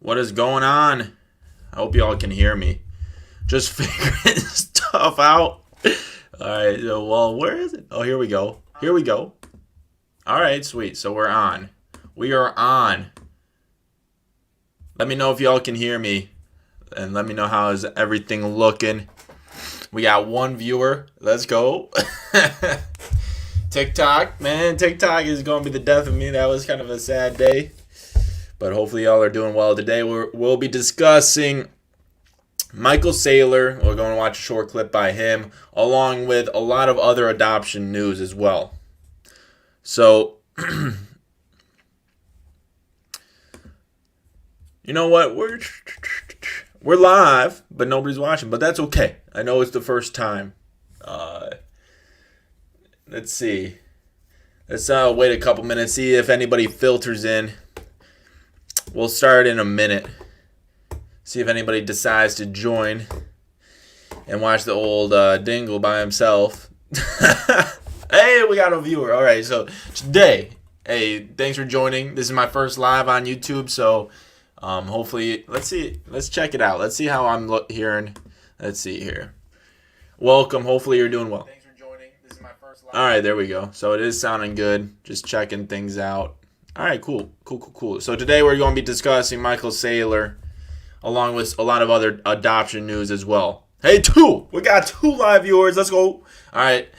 What is going on? I hope y'all can hear me. Just figuring stuff out. Alright, well, where is it? Oh, here we go. Here we go. Alright, sweet. So we're on. We are on. Let me know if y'all can hear me. And let me know how is everything looking. We got one viewer. Let's go. TikTok. Man, TikTok is going to be the death of me. That was kind of a sad day. But hopefully y'all are doing well. Today we'll be discussing Michael Saylor. We're going to watch a short clip by him, along with a lot of other adoption news as well. So, you know what? We're live, but nobody's watching. But that's okay. I know it's the first time. Let's see. Let's wait a couple minutes, see if anybody filters in. We'll start in a minute. See if anybody decides to join and watch the old Dingooo by himself. Hey, we got a viewer. All right, so today, hey, thanks for joining. This is my first live on YouTube, so hopefully, let's see. Let's check it out. Let's see how I'm hearing. Let's see here. Welcome. Hopefully, you're doing well. Thanks for joining. This is my first live. All right, there we go. So it is sounding good. Just checking things out. All right, cool. So today we're going to be discussing Michael Saylor, along with a lot of other adoption news as well. Hey, we got 2 live viewers. Let's go. All right.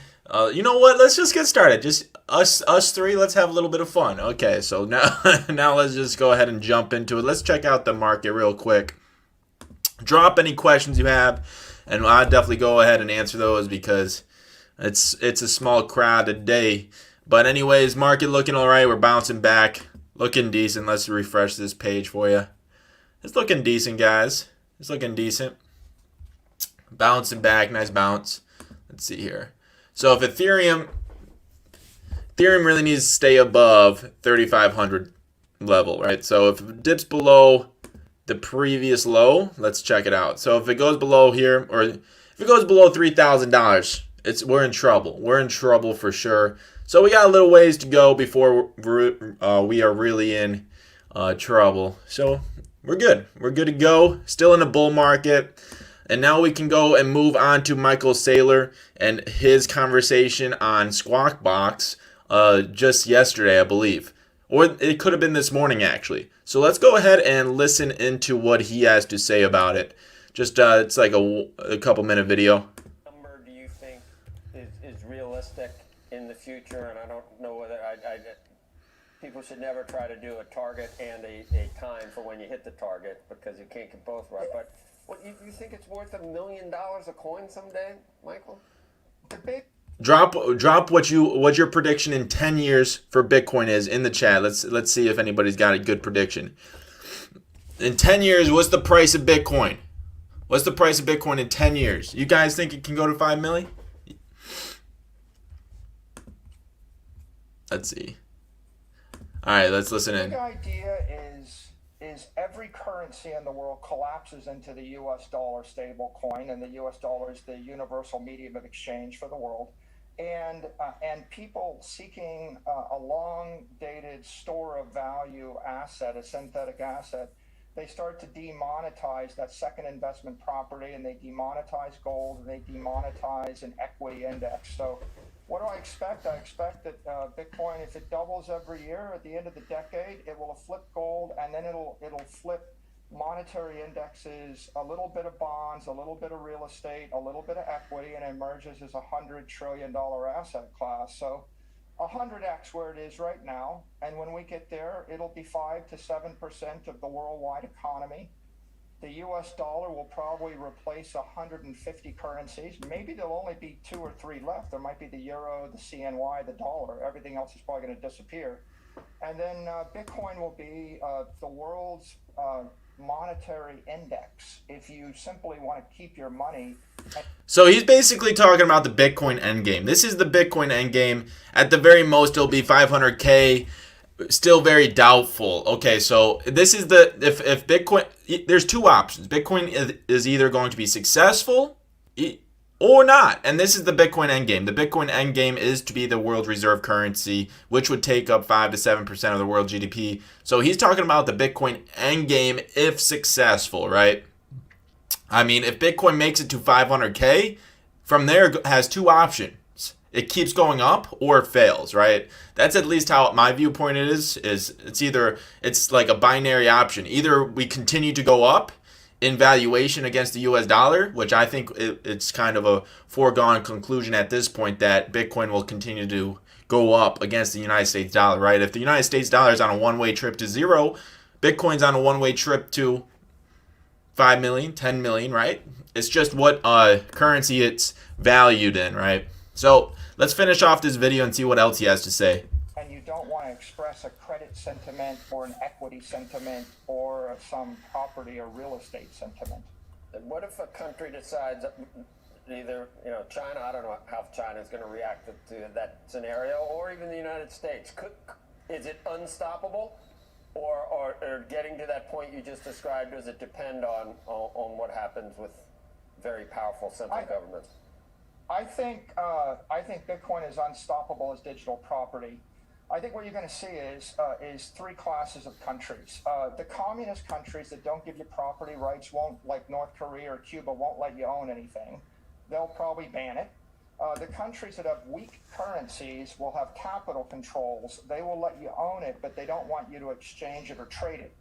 You know what? Let's just get started. Just us 3. Let's have a little bit of fun. Okay, so now let's just go ahead and jump into it. Let's check out the market real quick. Drop any questions you have, and I'll definitely go ahead and answer those because it's a small crowd today. But anyways, market looking all right. We're bouncing back. Looking decent. Let's refresh this page for you. It's looking decent, guys. It's looking decent. Bouncing back. Nice bounce. Let's see here. So if Ethereum really needs to stay above 3,500 level, right? So if it dips below the previous low, let's check it out. So if it goes below here, or if it goes below $3,000, we're in trouble. We're in trouble for sure. So we got a little ways to go before we are really in trouble. So we're good. We're good to go. Still in a bull market. And now we can go and move on to Michael Saylor and his conversation on Squawk Box just yesterday, I believe. Or it could have been this morning, actually. So let's go ahead and listen into what he has to say about it. Just it's like a couple minute video. Number do you think is realistic in the future? And I don't know whether people should never try to do a target and a time for when you hit the target because you can't get both right. But what you think it's worth $1 million a coin someday, Michael? Drop what your prediction in 10 years for Bitcoin is in the chat. Let's see if anybody's got a good prediction. In 10 years, what's the price of Bitcoin? What's the price of Bitcoin in 10 years? You guys think it can go to 5 million? Let's see. All right, let's listen in. The idea is every currency in the world collapses into the U.S. dollar stable coin, and the U.S. dollar is the universal medium of exchange for the world. And people seeking a long-dated store of value asset, a synthetic asset, they start to demonetize that second investment property, and they demonetize gold, and they demonetize an equity index. So what do I expect? I expect that Bitcoin, if it doubles every year, at the end of the decade, it will flip gold, and then it'll flip monetary indexes, a little bit of bonds, a little bit of real estate, a little bit of equity, and emerges as $100 trillion asset class. So 100x where it is right now, and when we get there, it'll be 5 to 7% of the worldwide economy. The U.S. dollar will probably replace 150 currencies. Maybe there'll only be 2 or 3 left. There might be the euro, the CNY, the dollar. Everything else is probably going to disappear. And then Bitcoin will be the world's monetary index if you simply want to keep your money. So he's basically talking about the Bitcoin endgame. This is the Bitcoin endgame. At the very most, it'll be 500K. Still very doubtful. Okay, so this is if Bitcoin, there's 2 options. Bitcoin is either going to be successful or not. And this is the Bitcoin endgame. The Bitcoin endgame is to be the world reserve currency, which would take up 5 to 7% of the world GDP. So he's talking about the Bitcoin endgame if successful, right? I mean, if Bitcoin makes it to 500K, from there it has two options. It keeps going up or it fails, right? That's at least how my viewpoint is it's like a binary option. Either we continue to go up in valuation against the US dollar, which I think it's kind of a foregone conclusion at this point that Bitcoin will continue to go up against the United States dollar, right? If the United States dollar is on a one-way trip to zero, Bitcoin's on a one-way trip to 5 million, 10 million, right? It's just what currency it's valued in, right? So let's finish off this video and see what else he has to say. And you don't want to express a credit sentiment or an equity sentiment or some property or real estate sentiment. And what if a country decides, either, China, I don't know how China is going to react to that scenario, or even the United States. Is it unstoppable? Or getting to that point you just described, does it depend on what happens with very powerful central governments? I think Bitcoin is unstoppable as digital property. I think what you're going to see is three classes of countries. The communist countries that don't give you property rights won't, like North Korea or Cuba, won't let you own anything. They'll probably ban it. The countries that have weak currencies will have capital controls. They will let you own it, but they don't want you to exchange it or trade it.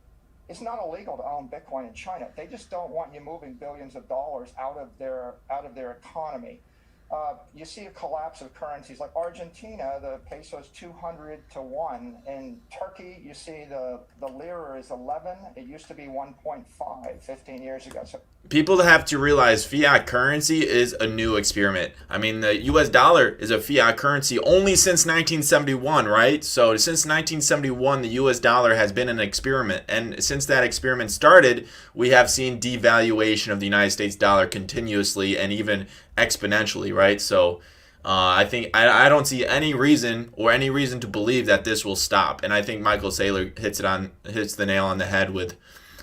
It's not illegal to own Bitcoin in China. They just don't want you moving billions of dollars out of their economy. You see a collapse of currencies like Argentina, the peso is 200 to 1. In Turkey, you see the lira is 11. It used to be 1.5 15 years ago. So people have to realize fiat currency is a new experiment. I mean, the US dollar is a fiat currency only since 1971, right? So since 1971, the US dollar has been an experiment. And since that experiment started, we have seen devaluation of the United States dollar continuously and even exponentially, right? So I think I don't see any reason to believe that this will stop. And I think Michael Saylor hits the nail on the head with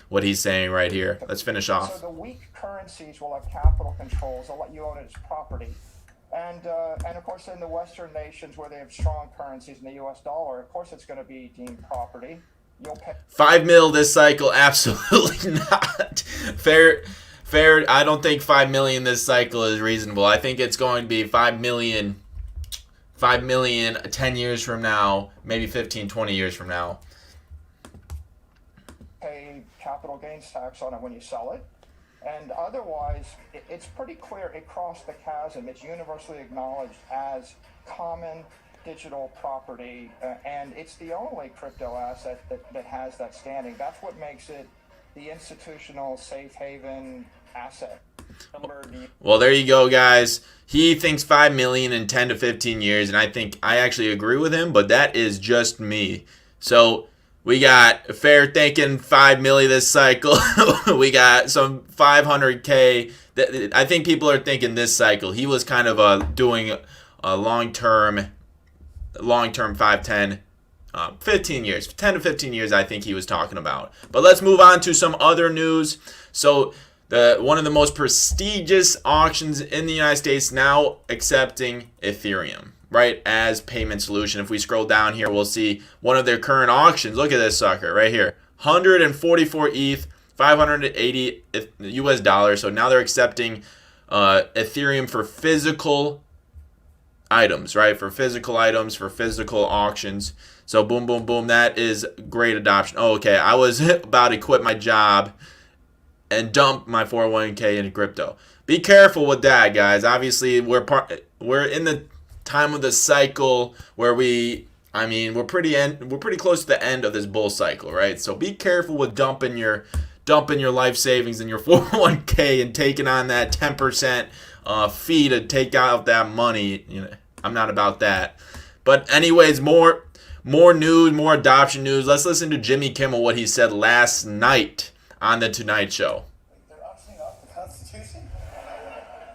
what he's saying right here. Let's finish off. So the weak currencies will have capital controls. They'll let you own it as property. And of course, in the Western nations where they have strong currencies in the US dollar, of course it's going to be deemed property. You'll pay 5 mil this cycle? Absolutely not. Fair. I don't think 5 million this cycle is reasonable. I think it's going to be 5 million 10 years from now, maybe 15, 20 years from now. Pay capital gains tax on it when you sell it. And otherwise, it's pretty clear it crossed the chasm. It's universally acknowledged as common digital property, and it's the only crypto asset that has that standing. That's what makes it the institutional safe haven asset. Well, there you go, guys. He thinks 5 million in 10 to 15 years, and I actually agree with him, but that is just me. So we got fair thinking 5 million this cycle. We got some 500K. I think people are thinking this cycle. He was kind of doing a long-term 5, 10, 15 years. 10 to 15 years I think he was talking about. But let's move on to some other news. So one of the most prestigious auctions in the United States now accepting Ethereum, right, as payment solution. If we scroll down here, we'll see one of their current auctions. Look at this sucker right here. 144 ETH, 580 US dollars. So now they're accepting Ethereum for physical items, right? For physical items, for physical auctions. So boom, boom, boom. That is great adoption. Oh, okay. I was about to quit my job and dump my 401k into crypto. Be careful with that, guys. Obviously, we're in the time of the cycle where we're pretty close to the end of this bull cycle, right? So be careful with dumping your life savings in your 401k and taking on that 10% fee to take out that money. I'm not about that. But anyways, more news, more adoption news. Let's listen to Jimmy Kimmel, what he said last night on The Tonight Show. They're auctioning off the Constitution?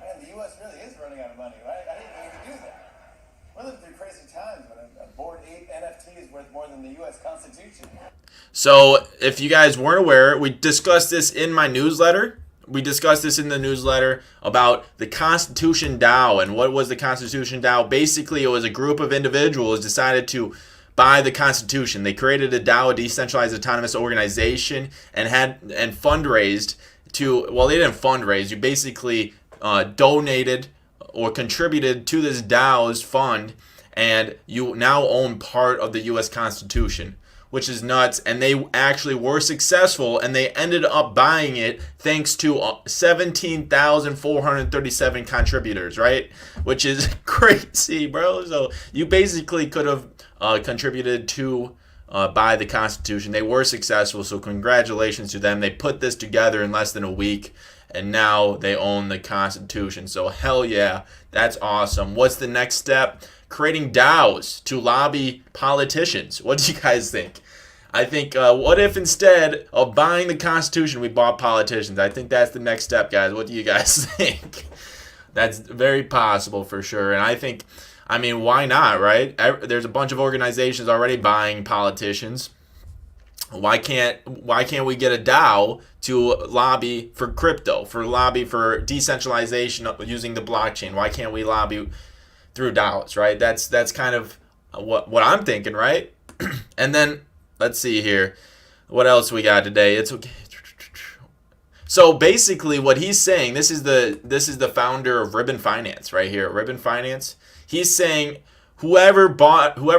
Man, the U.S. really is running out of money, right? I didn't think we could do that. We're living through crazy times when a Bored Ape NFT is worth more than the U.S. Constitution. So if you guys weren't aware, we discussed this in my newsletter. we discussed this in the newsletter about the Constitution DOW. And what was the Constitution DOW? Basically, it was a group of individuals decided to buy the Constitution. They created a DAO, a decentralized autonomous organization, and fundraised to, well, they didn't fundraise. You basically donated or contributed to this DAO's fund, and you now own part of the U.S. Constitution, which is nuts. And they actually were successful, and they ended up buying it thanks to 17,437 contributors, right? Which is crazy, bro. So you basically could have contributed to buy the Constitution. They were successful, so congratulations to them. They put this together in less than a week, and now they own the Constitution. So hell yeah, that's awesome. What's the next step? Creating DAOs to lobby politicians. What do you guys think? I think, what if instead of buying the Constitution, we bought politicians? I think that's the next step, guys. What do you guys think? That's very possible for sure. And I think, I mean, why not, right? There's a bunch of organizations already buying politicians. Why can't we get a DAO to lobby for crypto, lobby for decentralization using the blockchain? Why can't we lobby through DAOs, right? That's kind of what I'm thinking, right? And then let's see here, what else we got today? It's okay. So basically, what he's saying, this is the founder of Ribbon Finance right here, Ribbon Finance. He's saying whoever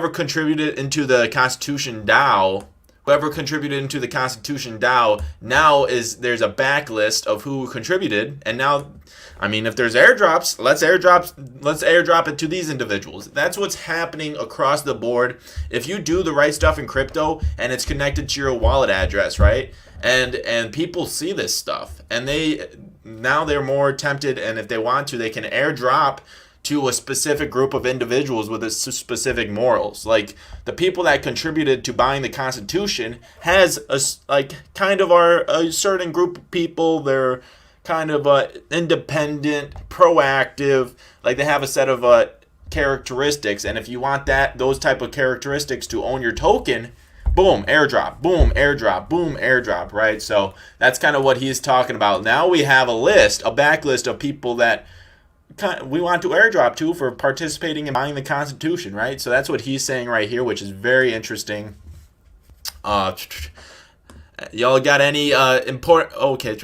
contributed into the Constitution DAO. Whoever contributed into the Constitution DAO, now there's a backlist of who contributed, and now, I mean, if there's airdrops, let's airdrop it to these individuals. That's what's happening across the board. If you do the right stuff in crypto and it's connected to your wallet address, right? And people see this stuff, and they're more tempted, and if they want to, they can airdrop to a specific group of individuals with a specific morals. Like the people that contributed to buying the Constitution has a certain group of people. They're kind of independent, proactive. Like they have a set of characteristics, and if you want those type of characteristics to own your token, boom, airdrop, boom, airdrop, boom, airdrop, right? So that's kind of what he's talking about. Now we have a backlist of people that we want to airdrop to for participating in buying the Constitution, right? So that's what he's saying right here, which is very interesting. Y'all got any important? Okay.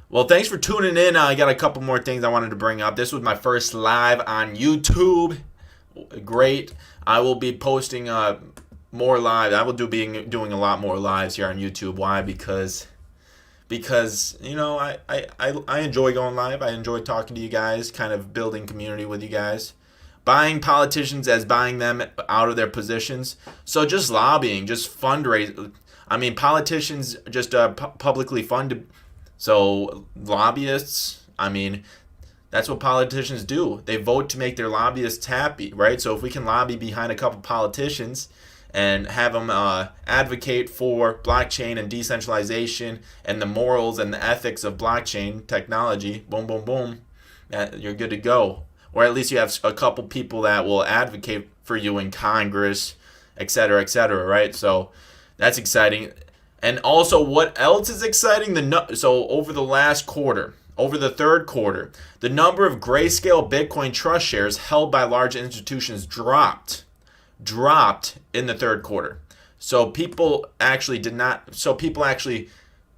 Well, thanks for tuning in. I got a couple more things I wanted to bring up. This was my first live on YouTube. Great. I will be posting more live. I will be doing a lot more lives here on YouTube. Why? Because you know, I enjoy going live. I enjoy talking to you guys, kind of building community with you guys. Buying politicians as buying them out of their positions. So just lobbying, just fundraising. I mean, politicians just publicly funded. So lobbyists, I mean, that's what politicians do. They vote to make their lobbyists happy, right? So if we can lobby behind a couple politicians and have them advocate for blockchain and decentralization and the morals and the ethics of blockchain technology, boom, boom, boom, you're good to go. Or at least you have a couple people that will advocate for you in Congress, et cetera, right? So that's exciting. And also, what else is exciting? So over the last quarter, over the third quarter, the number of Grayscale Bitcoin Trust shares held by large institutions dropped in the third quarter. So people actually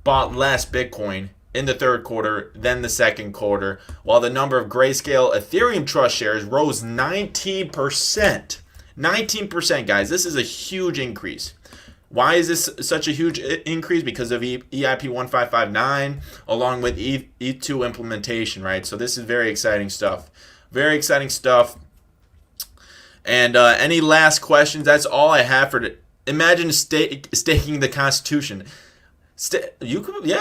bought less Bitcoin in the third quarter than the second quarter, while the number of Grayscale Ethereum Trust shares rose 19%. 19%, guys. This is a huge increase. Why is this such a huge increase? Because of EIP 1559 along with ETH2 implementation, right? So this is very exciting stuff. Very exciting stuff. And any last questions? That's all I have for imagine staking the Constitution. You could do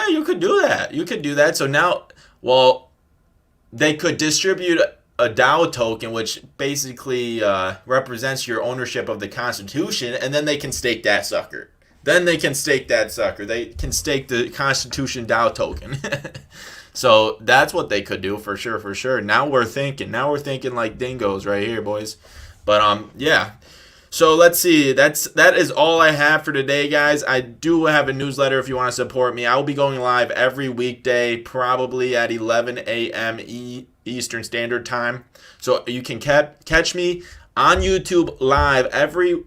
that. You could do that. So now, well, they could distribute a DAO token, which basically represents your ownership of the Constitution, and then they can stake that sucker. They can stake the Constitution DAO token. So that's what they could do for sure. Now we're thinking like Dingooos right here, boys. But yeah. So let's see. That is all I have for today, guys. I do have a newsletter if you want to support me. I will be going live every weekday, probably at 11 a.m. Eastern Standard Time. So you can catch me on YouTube live every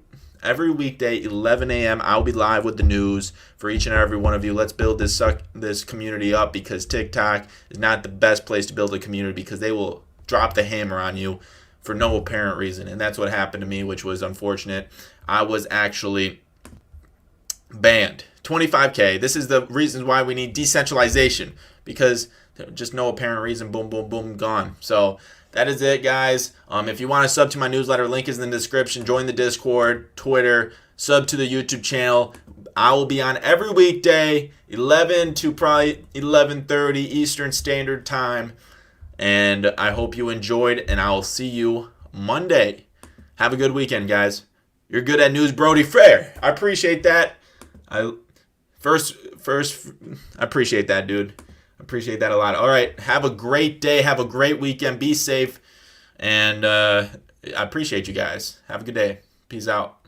weekday, 11 a.m. I'll be live with the news for each and every one of you. Let's build this community up, because TikTok is not the best place to build a community, because they will drop the hammer on you for no apparent reason. And that's what happened to me, which was unfortunate. I was actually banned. 25K. This is the reasons why we need decentralization, because just no apparent reason. Boom, boom, boom, gone. So that is it, guys. If you want to sub to my newsletter, link is in the description. Join the Discord, Twitter, sub to the YouTube channel. I will be on every weekday, 11 to probably 11:30 Eastern Standard Time. And I hope you enjoyed, and I will see you Monday. Have a good weekend, guys. You're good at news, Brody Frere. I appreciate that. I appreciate that, dude. I appreciate that a lot. All right, have a great day. Have a great weekend. Be safe. And I appreciate you guys. Have a good day. Peace out.